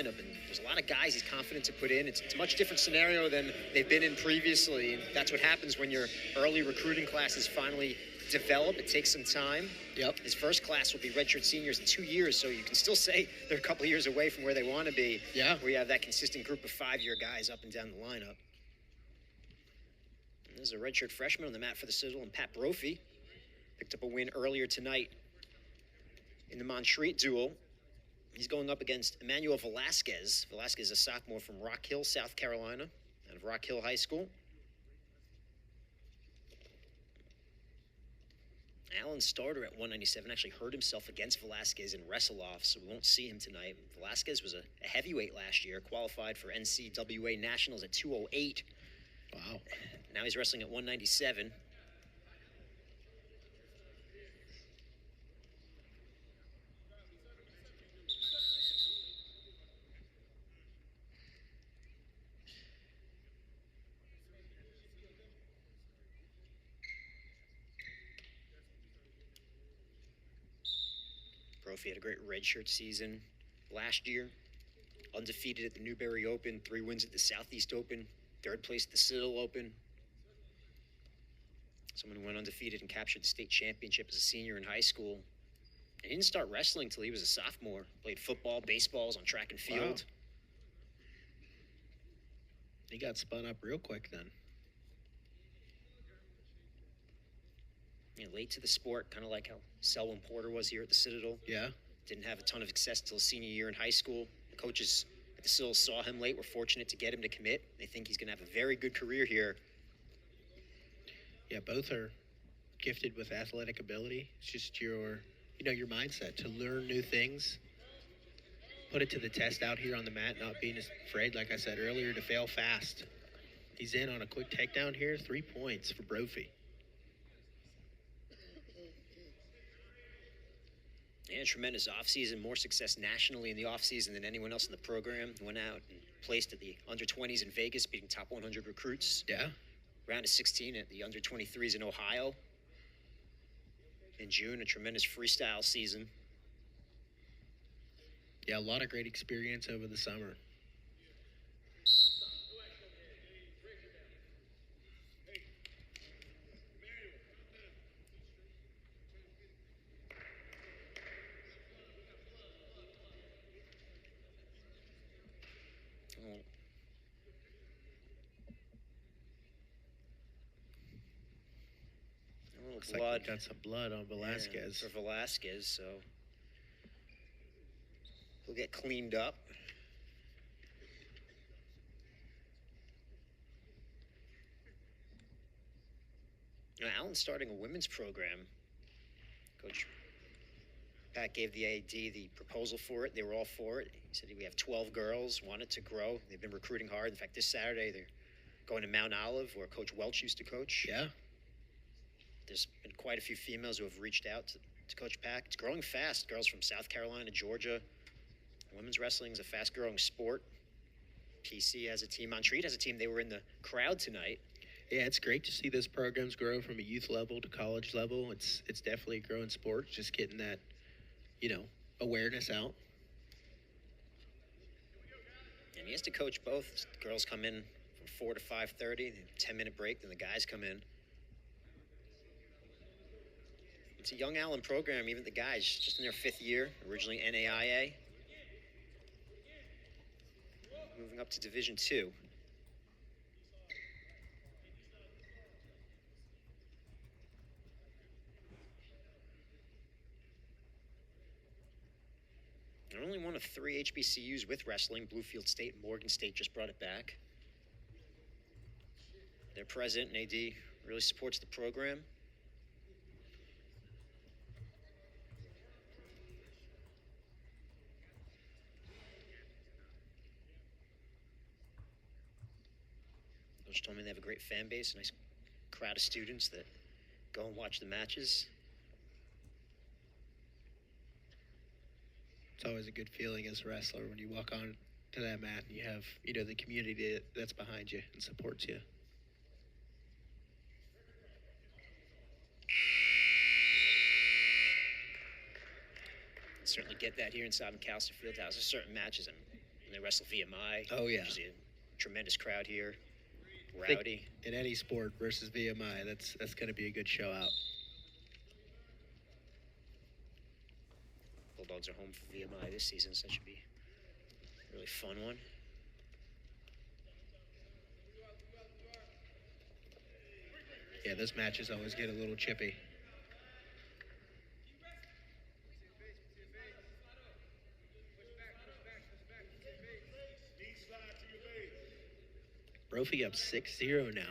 And there's a lot of guys he's confident to put in. It's a much different scenario than they've been in previously. And that's what happens when your early recruiting classes finally develop. It takes some time. Yep. His first class will be redshirt seniors in 2 years, so you can still say they're a couple of years away from where they want to be. Yeah. Where you have that consistent group of 5-year guys up and down the lineup. And there's a redshirt freshman on the mat for the Citadel, and Pat Brophy picked up a win earlier tonight in the Montreat duel. He's going up against Emmanuel Velazquez. Velazquez is a sophomore from Rock Hill, South Carolina, out of Rock Hill High School. Allen Starter at 197 actually hurt himself against Velazquez in wrestle-off, so we won't see him tonight. Velazquez was a heavyweight last year, qualified for NCAA Nationals at 208. Wow. Now he's wrestling at 197. Brophy had a great redshirt season last year. Undefeated at the Newberry Open, 3 wins at the Southeast Open, 3rd place at the Citadel Open. Someone who went undefeated and captured the state championship as a senior in high school. And he didn't start wrestling until he was a sophomore. Played football, baseballs on track and field. Wow. He got spun up real quick then. Yeah, late to the sport, kind of like how Selwyn Porter was here at the Citadel. Yeah. Didn't have a ton of success until his senior year in high school. The coaches at the Citadel saw him late, were fortunate to get him to commit. They think he's going to have a very good career here. Yeah, both are gifted with athletic ability. It's just your mindset to learn new things, put it to the test out here on the mat, not being afraid, like I said earlier, to fail fast. He's in on a quick takedown here, 3 points for Brophy. And a tremendous offseason, more success nationally in the offseason than anyone else in the program. Went out and placed at the under-20s in Vegas, beating top 100 recruits. Yeah. Round of 16 at the under-23s in Ohio. In June, a tremendous freestyle season. Yeah, a lot of great experience over the summer. Looks blood. like we got some blood on Velazquez. Yeah, for Velazquez, so he'll get cleaned up. Now, Allen's starting a women's program. Coach Pat gave the AD the proposal for it. They were all for it. He said we have 12 girls, wanted to grow. They've been recruiting hard. In fact, this Saturday they're going to Mount Olive, where Coach Welch used to coach. Yeah. There's been quite a few females who have reached out to Coach Pack. It's growing fast. Girls from South Carolina, Georgia. Women's wrestling is a fast-growing sport. PC has a team. Montreat has a team. They were in the crowd tonight. Yeah, it's great to see those programs grow from a youth level to college level. It's definitely a growing sport. Just getting that, awareness out. And he has to coach both. The girls come in from 4 to 5:30, 10-minute break, then the guys come in. It's a young Allen program, even the guys, just in their 5th year, originally NAIA. Moving up to Division II. They're only one of 3 HBCUs with wrestling. Bluefield State and Morgan State just brought it back. Their president and AD really supports the program. Coach told me they have a great fan base, a nice crowd of students that go and watch the matches. It's always a good feeling as a wrestler when you walk on to that mat and you have, the community that's behind you and supports you. Certainly get that here inside McAllister Fieldhouse. There's certain matches, And they wrestle VMI. Oh, yeah. There's a tremendous crowd here. I think Rowdy. in any sport versus VMI, that's going to be a good show out. Bulldogs are home for VMI this season, so that should be a really fun one. Yeah, those matches always get a little chippy. Brophy up 6-0 now.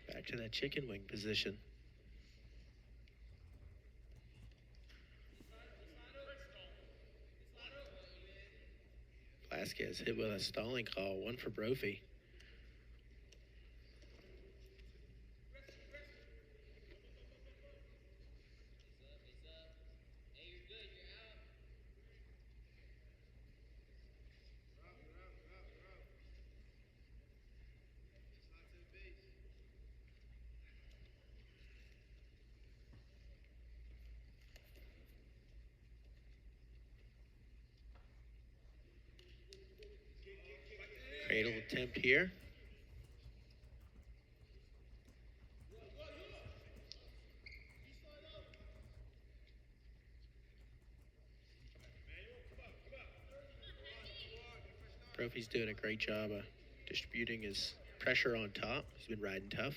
Back to that chicken wing position. Velazquez hit with a stalling call, one for Brophy. Cradle attempt here. Brophy's doing a great job of distributing his pressure on top. He's been riding tough.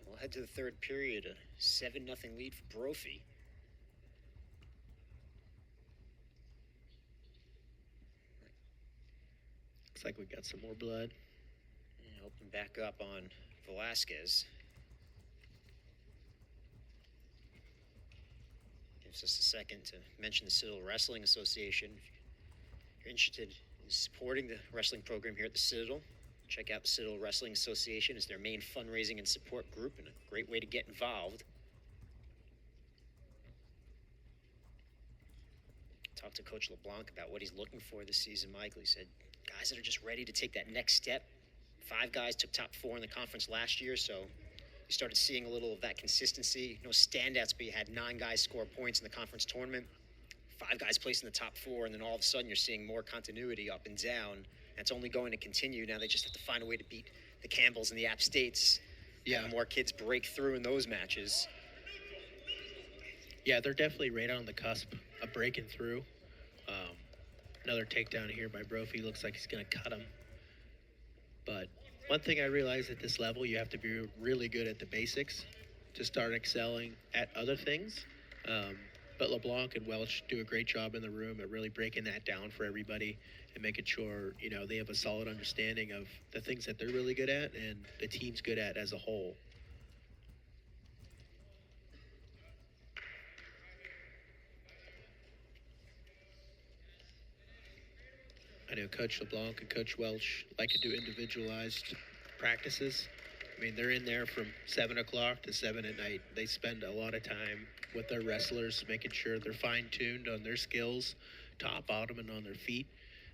We'll head to the third period, a 7-0 lead for Brophy. Looks like we got some more blood. And open back up on Velazquez. Gives us a second to mention the Citadel Wrestling Association. If you're interested in supporting the wrestling program here at the Citadel, check out the Citadel Wrestling Association. It's their main fundraising and support group and a great way to get involved. Talked to Coach LeBlanc about what he's looking for this season, Michael. He said guys that are just ready to take that next step. 5 guys took top 4 in the conference last year, so you started seeing a little of that consistency. No standouts, but you had 9 guys score points in the conference tournament. 5 guys placed in the top 4, and then all of a sudden you're seeing more continuity up and down. That's only going to continue. Now they just have to find a way to beat the Campbells and the App States. Yeah. And more kids break through in those matches. Yeah, they're definitely right on the cusp of breaking through. Another takedown here by Brophy. Looks like he's going to cut him. But one thing I realize at this level, you have to be really good at the basics to start excelling at other things. But LeBlanc and Welch do a great job in the room at really breaking that down for everybody and making sure, you know, they have a solid understanding of the things that they're really good at and the team's good at as a whole. I know Coach LeBlanc and Coach Welch like to do individualized practices. I mean, they're in there from 7 o'clock to 7 at night. They spend a lot of time with their wrestlers, making sure they're fine-tuned on their skills, top, bottom, and on their feet.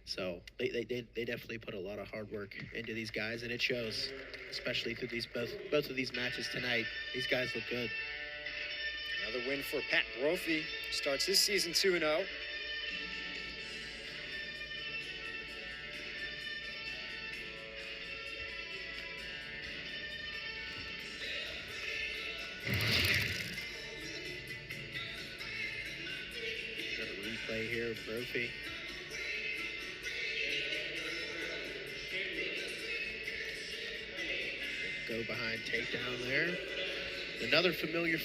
So they definitely put a lot of hard work into these guys, and it shows, especially through these both of these matches tonight. These guys look good. Another win for Pat Brophy. Starts this season 2-0. Here, Brophy. go behind takedown there. Another familiar